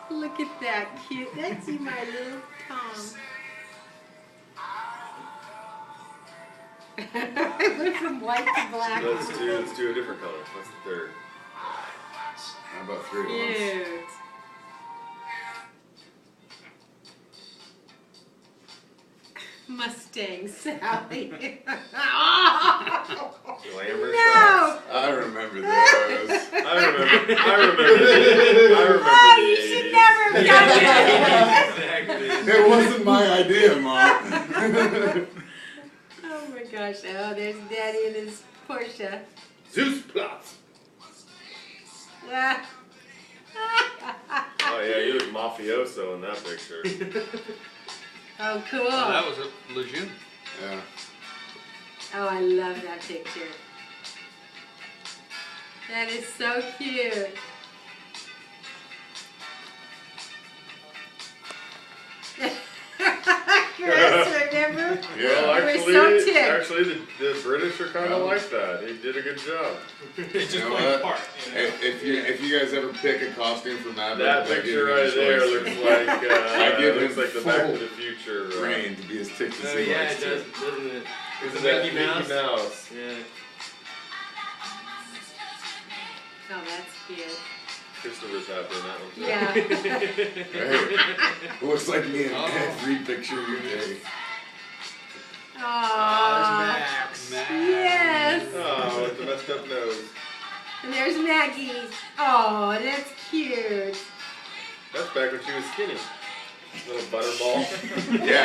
Look at that cute. That's you, my little Tom. Went from white to black. Let's do a different color. What's the third? How about 3 at once? Cute. Mustang Sally. Glamour No! shots. I remember those. I remember Oh, the you should 80s. never have done Exactly. It wasn't my idea, Mom. Oh my gosh. Oh, there's Daddy in his Porsche. Zeus Platz. Ah. Oh yeah, you look mafioso in that picture. Oh, cool. Oh, that was a Lejeune. Yeah. Oh, I love that picture. That is so cute. Chris, remember? Well, You were so ticked. actually, the British are kind of like that. He did a good job. It's You just know playing what? a part. If you guys ever pick a costume for Maverick, That I give picture him right a there choice. looks like I give looks him like the Back to full the Future. Rain to be as ticked as Oh he yeah, likes it does, to. doesn't it? Is Is it it Mickey Mickey Mouse? Mouse? Yeah. Oh, that's cute. Christopher's happy in that one too. Yeah. Hey, looks like me in Oh. every picture you take. Aww. Max. Yes. Oh, with the messed up nose. And there's Maggie. Oh, that's cute. That's back when she was skinny. Little butterball. Yeah.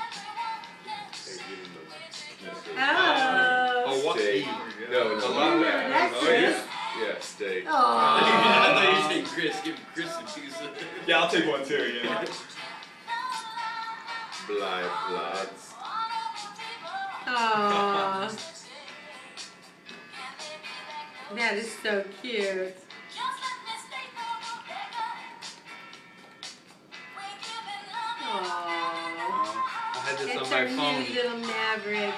Hey, give him the- Oh. Oh, what? Steak. No, A lot not of that. That's Oh, it. yeah, steak. I Aww. thought you said Chris. Give Chris a piece of it. Yeah, I'll take one too, yeah. Bloods. Aww. That is so cute. Aww. I had this It's on my our phone. new little Maverick.